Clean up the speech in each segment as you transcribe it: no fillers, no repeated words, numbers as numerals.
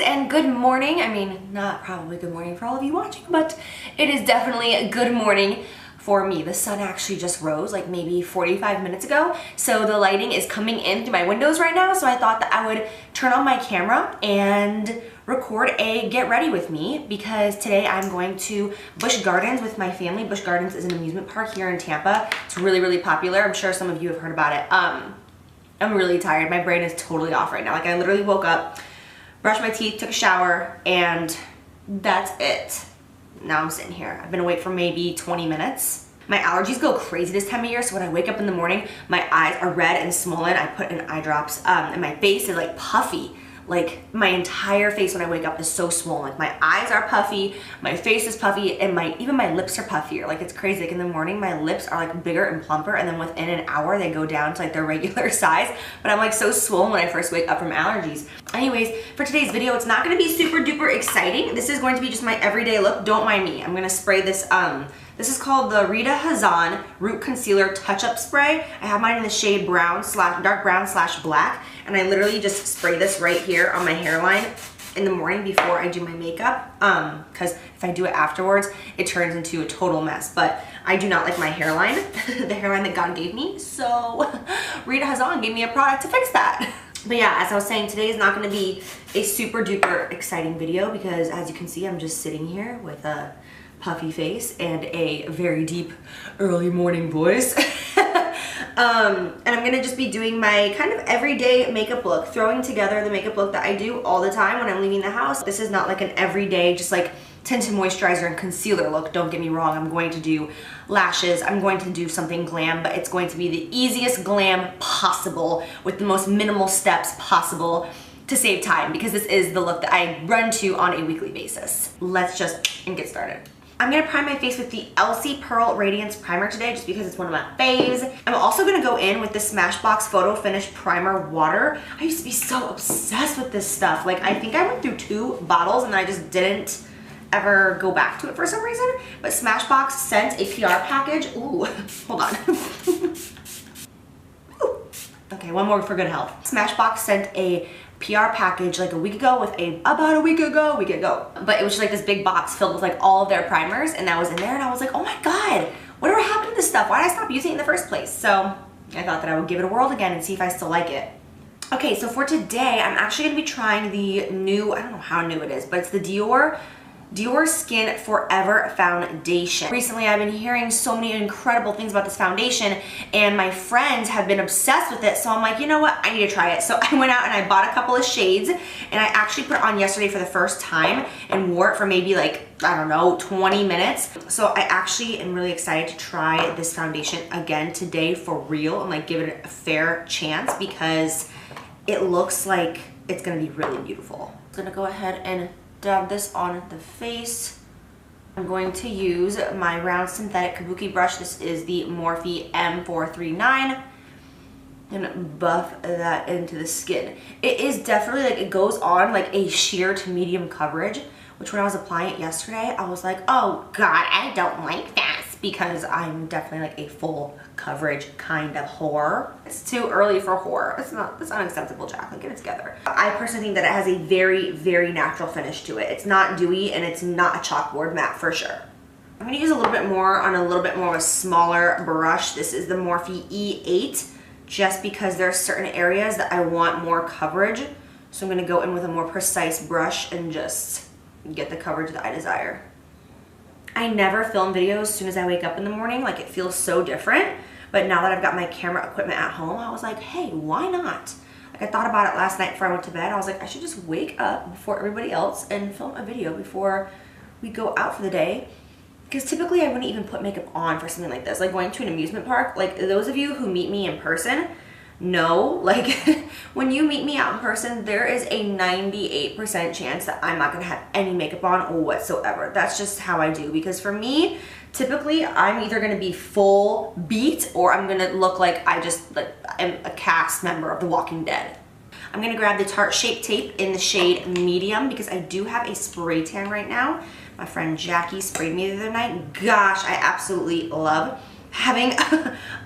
and good morning. I mean, not probably good morning for all of you watching, but it is definitely a good morning for me. The sun actually just rose like maybe 45 minutes ago, so the lighting is coming in through my windows right now, so I thought that I would turn on my camera and record a get ready with me because today I'm going to Busch Gardens with my family. Busch Gardens is an amusement park here in Tampa. It's really popular. I'm sure some of you have heard about it. I'm really tired. My brain is totally off right now. Like I literally woke up, brushed my teeth, took a shower, and that's it. Now I'm sitting here. I've been awake for maybe 20 minutes. My allergies go crazy this time of year, so when I wake up in the morning, my eyes are red and swollen. I put in eye drops, and my face is like puffy. Like my entire face when I wake up is so swollen. Like my eyes are puffy, my face is puffy, and even my lips are puffier. Like it's crazy. Like in the morning, my lips are like bigger and plumper, and then within an hour, they go down to like their regular size. But I'm like so swollen when I first wake up from allergies. Anyways, for today's video, it's not gonna be super duper exciting. This is going to be just my everyday look. Don't mind me. I'm gonna spray this, this is called the Rita Hazan Root Concealer Touch-Up Spray. I have mine in the shade dark brown / black, and I literally just spray this right here on my hairline in the morning before I do my makeup, because if I do it afterwards, it turns into a total mess. But I do not like my hairline, the hairline that God gave me, so Rita Hazan gave me a product to fix that. But yeah, as I was saying, today is not going to be a super duper exciting video because as you can see, I'm just sitting here with a puffy face and a very deep early morning voice. And I'm gonna just be doing my kind of everyday makeup look, throwing together the makeup look that I do all the time when I'm leaving the house. This is not like an everyday just like tint and moisturizer and concealer look, don't get me wrong. I'm going to do lashes, I'm going to do something glam, but it's going to be the easiest glam possible with the most minimal steps possible to save time, because this is the look that I run to on a weekly basis. Let's just get started. I'm gonna prime my face with the Elsie Pearl Radiance Primer today just because it's one of my faves. I'm also gonna go in with the Smashbox Photo Finish Primer Water. I used to be so obsessed with this stuff. Like I think I went through 2 bottles and I just didn't ever go back to it for some reason. But Smashbox sent a PR package. Ooh, hold on. Ooh. Okay, one more for good health. Smashbox sent a PR package like about a week ago. But it was just like this big box filled with like all of their primers, and that was in there, and I was like, oh my God, whatever happened to this stuff? Why did I stop using it in the first place? So I thought that I would give it a whirl again and see if I still like it. Okay, so for today, I'm actually gonna be trying the new, I don't know how new it is, but it's the Dior Skin Forever Foundation. Recently, I've been hearing so many incredible things about this foundation, and my friends have been obsessed with it, so I'm like, you know what, I need to try it. So I went out and I bought a couple of shades, and I actually put it on yesterday for the first time and wore it for maybe like, I don't know, 20 minutes. So I actually am really excited to try this foundation again today for real and like give it a fair chance because it looks like it's gonna be really beautiful. I'm gonna go ahead and dab this on the face. I'm going to use my round synthetic kabuki brush. This is the Morphe M439, and buff that into the skin. It is definitely like, it goes on like a sheer to medium coverage, which when I was applying it yesterday, I was like, oh God, I don't like this, because I'm definitely like a full coverage kind of whore. It's too early for whore. It's unacceptable, Jaclyn, get it together. I personally think that it has a very natural finish to it. It's not dewy and it's not a chalkboard matte for sure. I'm gonna use a little bit more on a little bit more of a smaller brush. This is the Morphe E8, just because there are certain areas that I want more coverage. So I'm gonna go in with a more precise brush and just get the coverage that I desire. I never film videos as soon as I wake up in the morning. Like it feels so different. But now that I've got my camera equipment at home, I was like, hey, why not? Like I thought about it last night before I went to bed. I was like, I should just wake up before everybody else and film a video before we go out for the day. Because typically I wouldn't even put makeup on for something like this. Like going to an amusement park, like those of you who meet me in person know, like when you meet me out in person, there is a 98% chance that I'm not gonna have any makeup on whatsoever. That's just how I do, because for me, typically I'm either gonna be full beat or I'm gonna look like I just like am a cast member of The Walking Dead. I'm gonna grab the Tarte Shape Tape in the shade medium because I do have a spray tan right now. My friend Jackie sprayed me the other night. Gosh, I absolutely love having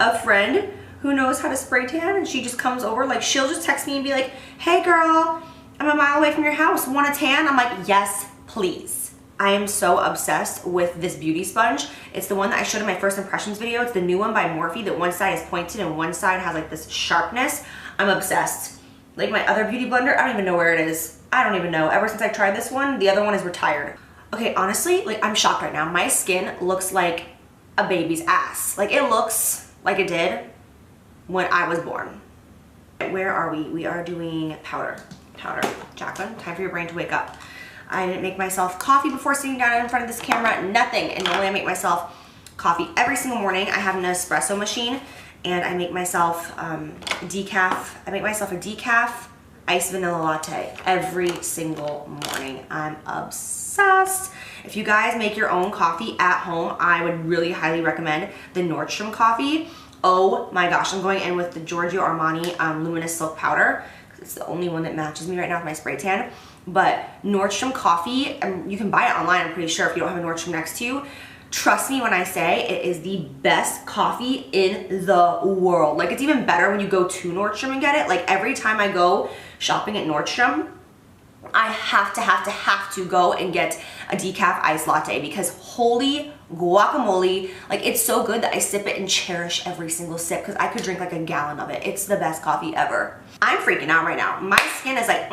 a friend who knows how to spray tan, and she just comes over, like she'll just text me and be like, hey girl, I'm a mile away from your house. Want a tan? I'm like, yes, please. I am so obsessed with this beauty sponge. It's the one that I showed in my first impressions video. It's the new one by Morphe that one side is pointed and one side has like this sharpness. I'm obsessed. Like my other beauty blender, I don't even know where it is. I don't even know. Ever since I tried this one, the other one is retired. Okay, honestly, like I'm shocked right now. My skin looks like a baby's ass. Like it looks like it did when I was born. Where are we? We are doing powder. Powder. Jaclyn, time for your brain to wake up. I didn't make myself coffee before sitting down in front of this camera, nothing. And normally I make myself coffee every single morning. I have an espresso machine and I make myself decaf. I make myself a decaf iced vanilla latte every single morning. I'm obsessed. If you guys make your own coffee at home, I would really highly recommend the Nordstrom coffee. Oh my gosh, I'm going in with the Giorgio Armani Luminous Silk Powder. It's the only one that matches me right now with my spray tan. But Nordstrom coffee, you can buy it online, I'm pretty sure, if you don't have a Nordstrom next to you. Trust me when I say it is the best coffee in the world. Like, it's even better when you go to Nordstrom and get it. Like, every time I go shopping at Nordstrom, I have to go and get a decaf iced latte because holy guacamole, like it's so good that I sip it and cherish every single sip because I could drink like a gallon of it. It's the best coffee ever. I'm freaking out right now. My skin is like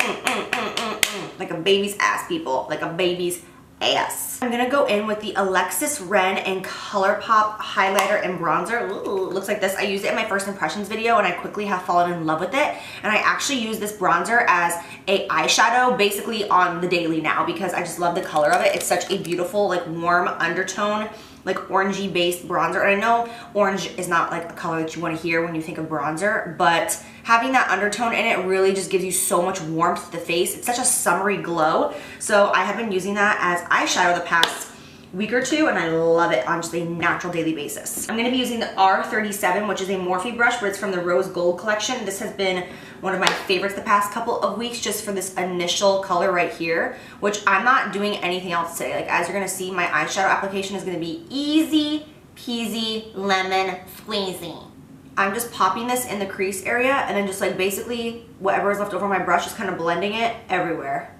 like a baby's ass, people, like a baby's ass. I'm gonna go in with the Alexis Ren and ColourPop highlighter and bronzer. Ooh, looks like this. I used it in my first impressions video and I quickly have fallen in love with it. And I actually use this bronzer as a eyeshadow basically on the daily now because I just love the color of it. It's such a beautiful, like warm undertone, like orangey based bronzer. And I know orange is not like a color that you want to hear when you think of bronzer, but having that undertone in it really just gives you so much warmth to the face. It's such a summery glow. So I have been using that as eyeshadow the past week or two and I love it on just a natural daily basis. I'm going to be using the R37, which is a Morphe brush, but it's from the Rose Gold collection. This has been one of my favorites the past couple of weeks just for this initial color right here, which I'm not doing anything else today. Like as you're going to see, my eyeshadow application is going to be easy peasy lemon squeezy. I'm just popping this in the crease area and then just like basically whatever is left over my brush, just kind of blending it everywhere.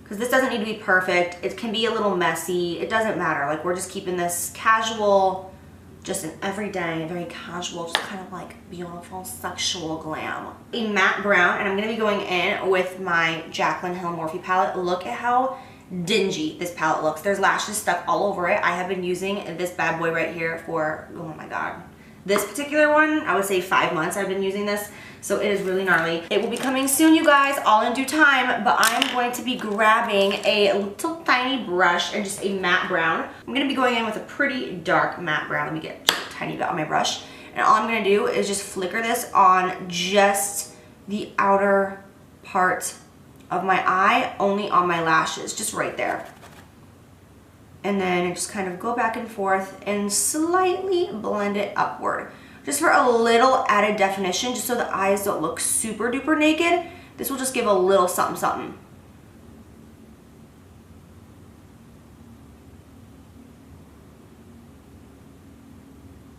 Because this doesn't need to be perfect. It can be a little messy. It doesn't matter. Like we're just keeping this casual, just an everyday, very casual, just kind of like beautiful, sexual glam. A matte brown, and I'm going to be going in with my Jaclyn Hill Morphe palette. Look at how dingy this palette looks. There's lashes stuck all over it. I have been using this bad boy right here for, oh my god. This particular one, I would say 5 months I've been using this, so it is really gnarly. It will be coming soon, you guys, all in due time, but I'm going to be grabbing a little tiny brush and just a matte brown. I'm gonna be going in with a pretty dark matte brown. Let me get just a tiny bit on my brush. And all I'm gonna do is just flicker this on just the outer part of my eye, only on my lashes, just right there. And then just kind of go back and forth and slightly blend it upward. Just for a little added definition, just so the eyes don't look super duper naked. This will just give a little something something.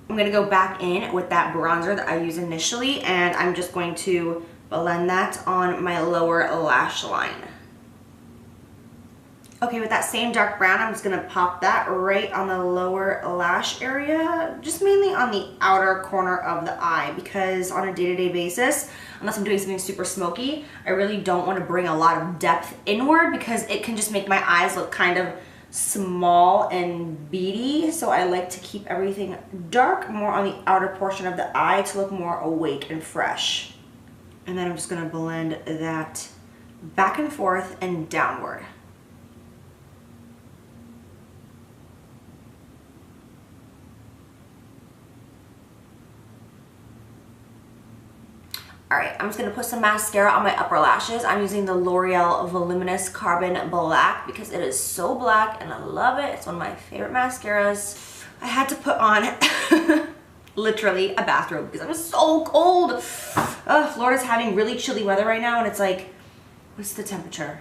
I'm gonna go back in with that bronzer that I used initially, and I'm just going to blend that on my lower lash line. Okay, with that same dark brown, I'm just gonna pop that right on the lower lash area, just mainly on the outer corner of the eye, because on a day-to-day basis, unless I'm doing something super smoky, I really don't want to bring a lot of depth inward because it can just make my eyes look kind of small and beady. So I like to keep everything dark, more on the outer portion of the eye to look more awake and fresh. And then I'm just gonna blend that back and forth and downward. Alright, I'm just going to put some mascara on my upper lashes. I'm using the L'Oreal Voluminous Carbon Black because it is so black and I love it. It's one of my favorite mascaras. I had to put on literally a bathrobe because I'm so cold. Florida's having really chilly weather right now and it's like, what's the temperature?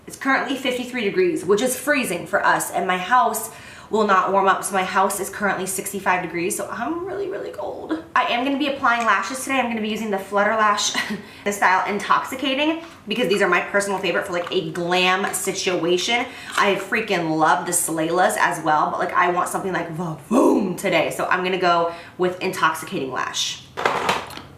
It's currently 53 degrees, which is freezing for us, and my house will not warm up, so my house is currently 65 degrees, so I'm really, really cold. I am going to be applying lashes today. I'm going to be using the Flutter Lash the style Intoxicating because these are my personal favorite for like a glam situation. I freaking love the Slaylas as well, but like I want something like boom today. So I'm going to go with Intoxicating Lash.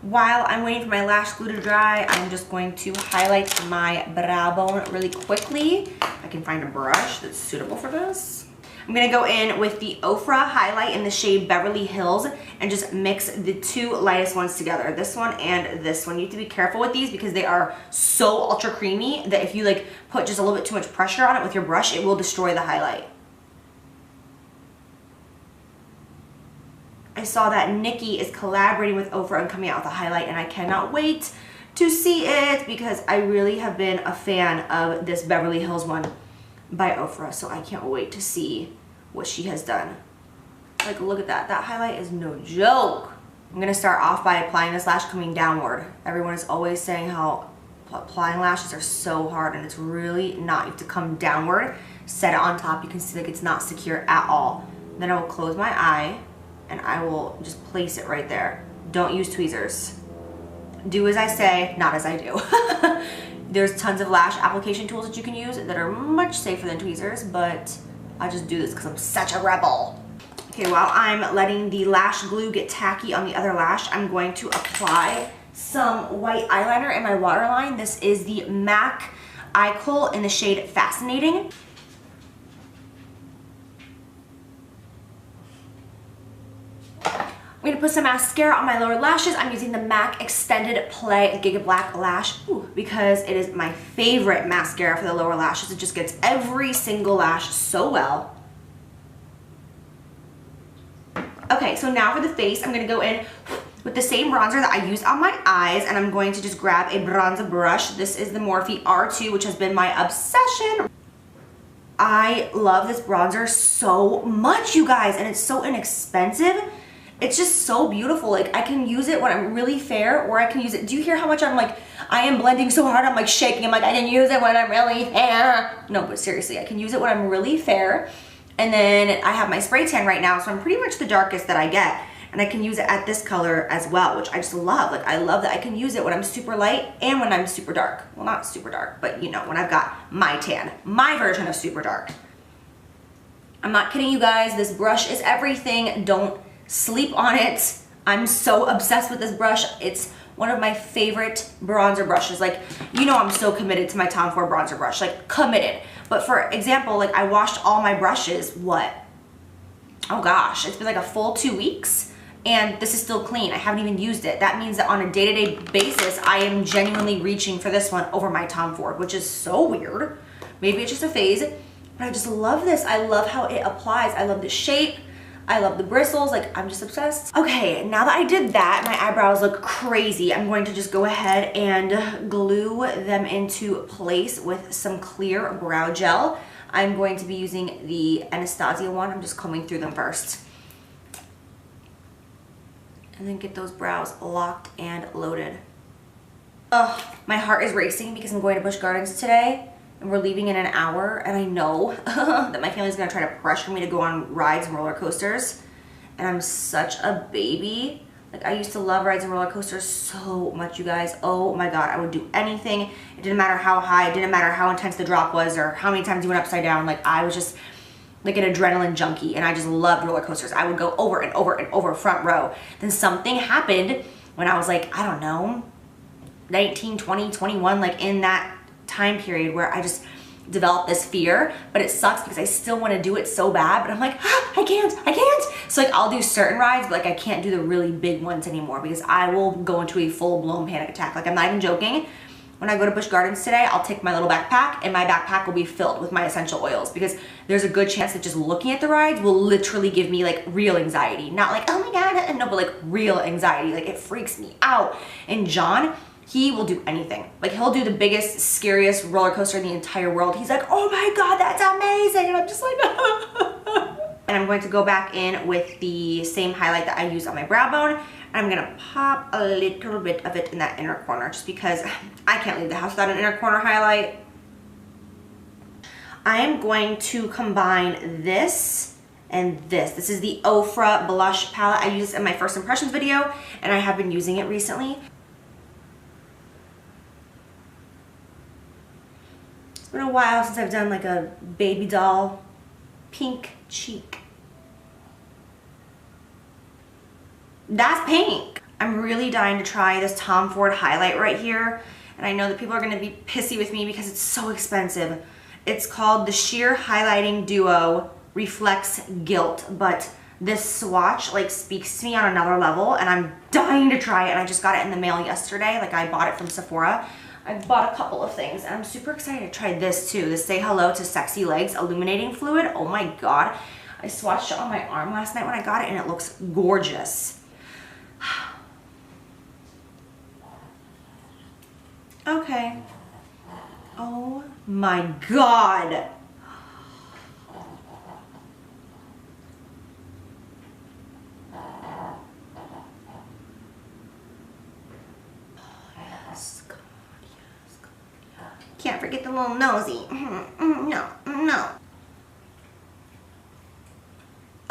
While I'm waiting for my lash glue to dry, I'm just going to highlight my brow bone really quickly. I can find a brush that's suitable for this. I'm gonna go in with the Ofra highlight in the shade Beverly Hills and just mix the two lightest ones together, this one and this one. You have to be careful with these because they are so ultra creamy that if you like put just a little bit too much pressure on it with your brush, it will destroy the highlight. I saw that Nikki is collaborating with Ofra and coming out with a highlight, and I cannot wait to see it because I really have been a fan of this Beverly Hills one by Ofra, so I can't wait to see what she has done. Like, look at that. That highlight is no joke. I'm going to start off by applying this lash coming downward. Everyone is always saying how applying lashes are so hard, and it's really not. You have to come downward, set it on top. You can see like it's not secure at all. Then I will close my eye, and I will just place it right there. Don't use tweezers. Do as I say, not as I do. There's tons of lash application tools that you can use that are much safer than tweezers, but I just do this because I'm such a rebel. Okay, while I'm letting the lash glue get tacky on the other lash, I'm going to apply some white eyeliner in my waterline. This is the MAC Eye Kohl in the shade Fascinating. I'm going to put some mascara on my lower lashes. I'm using the MAC Extended Play Giga Black Lash because it is my favorite mascara for the lower lashes. It just gets every single lash so well. Okay, so now for the face, I'm going to go in with the same bronzer that I use on my eyes, and I'm going to just grab a bronzer brush. This is the Morphe R2, which has been my obsession. I love this bronzer so much, you guys, and it's so inexpensive. It's just so beautiful. Like, I can use it when I'm really fair, or I can use it. Do you hear how much I'm like, I am blending so hard, I'm like shaking. I'm like, I can use it when I'm really fair. No, but seriously, I can use it when I'm really fair. And then I have my spray tan right now, so I'm pretty much the darkest that I get. And I can use it at this color as well, which I just love. Like, I love that I can use it when I'm super light and when I'm super dark. Well, not super dark, but you know, when I've got my tan, my version of super dark. I'm not kidding you guys, this brush is everything. Don't sleep on it. I'm so obsessed with this brush. It's one of my favorite bronzer brushes. Like, you know, I'm so committed to my Tom Ford bronzer brush, like committed. But for example, like I washed all my brushes, what? Oh gosh, it's been like a full 2 weeks and this is still clean. I haven't even used it. That means that on a day-to-day basis, I am genuinely reaching for this one over my Tom Ford, which is so weird. Maybe it's just a phase, but I just love this. I love how it applies. I love the shape. I love the bristles, like I'm just obsessed. Okay, now that I did that, my eyebrows look crazy. I'm going to just go ahead and glue them into place with some clear brow gel. I'm going to be using the Anastasia one. I'm just combing through them first. And then get those brows locked and loaded. Ugh, my heart is racing because I'm going to Busch Gardens today. And we're leaving in an hour, and I know that my family's gonna try to pressure me to go on rides and roller coasters, and I'm such a baby. Like, I used to love rides and roller coasters so much, you guys. Oh my God, I would do anything. It didn't matter how high, it didn't matter how intense the drop was or how many times you went upside down. Like, I was just like an adrenaline junkie, and I just loved roller coasters. I would go over and over and over front row. Then something happened when I was like, I don't know, 19, 20, 21, like in that time period where I just developed this fear, but it sucks because I still want to do it so bad, but I'm like, ah, I can't. So like, I'll do certain rides, but like I can't do the really big ones anymore because I will go into a full-blown panic attack. Like, I'm not even joking. When I go to Busch Gardens today, I'll take my little backpack, and my backpack will be filled with my essential oils because there's a good chance that just looking at the rides will literally give me like real anxiety. Not like, oh my God, no, but like real anxiety. Like, it freaks me out. And John, he will do anything. Like, he'll do the biggest, scariest roller coaster in the entire world. He's like, oh my God, that's amazing. And I'm just like, and I'm going to go back in with the same highlight that I used on my brow bone. I'm gonna pop a little bit of it in that inner corner just because I can't leave the house without an inner corner highlight. I am going to combine this and this is the Ofra blush palette. I used it in my first impressions video, and I have been using it recently. It's been a while since I've done like a baby doll pink cheek. That's pink. I'm really dying to try this Tom Ford highlight right here, and I know that people are gonna be pissy with me because it's so expensive. It's called the Sheer Highlighting Duo Reflects Gilt, but this swatch like speaks to me on another level, and I'm dying to try it. And I just got it in the mail yesterday. Like, I bought it from Sephora. I bought a couple of things, and I'm super excited to try this too. The Say Hello to Sexy Legs Illuminating Fluid. Oh my God. I swatched it on my arm last night when I got it, and it looks gorgeous. Okay. Oh my God. Can't forget the little nosy. No.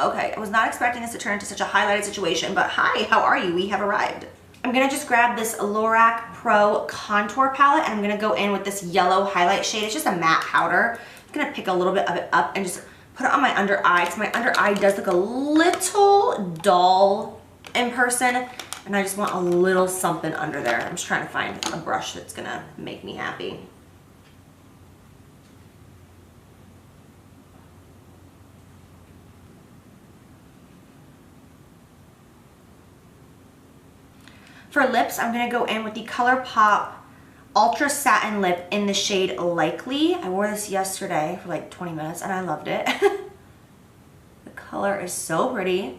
Okay, I was not expecting this to turn into such a highlighted situation, but hi, how are you? We have arrived. I'm gonna just grab this Lorac Pro Contour Palette, and I'm gonna go in with this yellow highlight shade. It's just a matte powder. I'm gonna pick a little bit of it up and just put it on my under eye, because my under eye does look a little dull in person, and I just want a little something under there. I'm just trying to find a brush that's gonna make me happy. For lips, I'm gonna go in with the ColourPop Ultra Satin Lip in the shade Likely. I wore this yesterday for like 20 minutes and I loved it. The color is so pretty.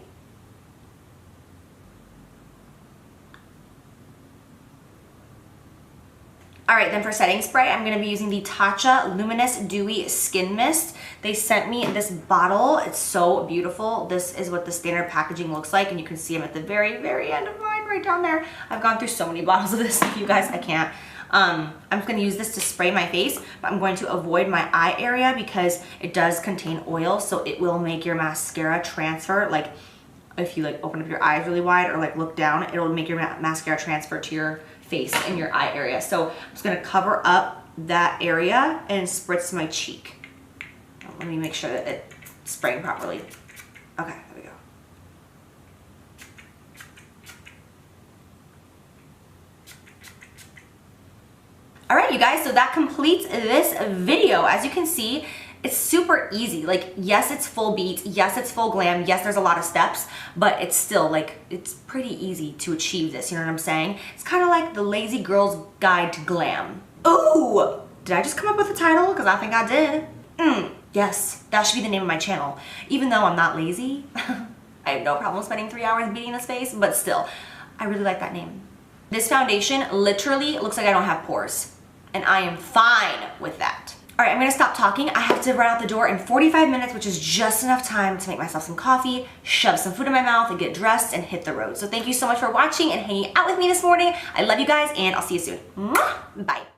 All right, then for setting spray, I'm gonna be using the Tatcha Luminous Dewy Skin Mist. They sent me this bottle. It's so beautiful. This is what the standard packaging looks like, and you can see them at the very, very end of mine, right down there. I've gone through so many bottles of this, you guys, I can't. I'm just gonna use this to spray my face, but I'm going to avoid my eye area because it does contain oil, so it will make your mascara transfer. Like, if you like open up your eyes really wide or like look down, it'll make your mascara transfer to your face and your eye area. So I'm just gonna cover up that area and spritz my cheek. Let me make sure that it's spraying properly. Okay, there we go. All right, you guys, so that completes this video. As you can see, it's super easy. Like, yes, it's full beat. Yes, it's full glam. Yes, there's a lot of steps, but it's still like, it's pretty easy to achieve this. You know what I'm saying? It's kind of like the Lazy Girl's Guide to Glam. Ooh, did I just come up with a title? Because I think I did. Yes, that should be the name of my channel. Even though I'm not lazy, I have no problem spending 3 hours beating this face, but still, I really like that name. This foundation literally looks like I don't have pores, and I am fine with that. All right, I'm gonna stop talking. I have to run out the door in 45 minutes, which is just enough time to make myself some coffee, shove some food in my mouth, and get dressed and hit the road. So thank you so much for watching and hanging out with me this morning. I love you guys, and I'll see you soon. Mwah! Bye.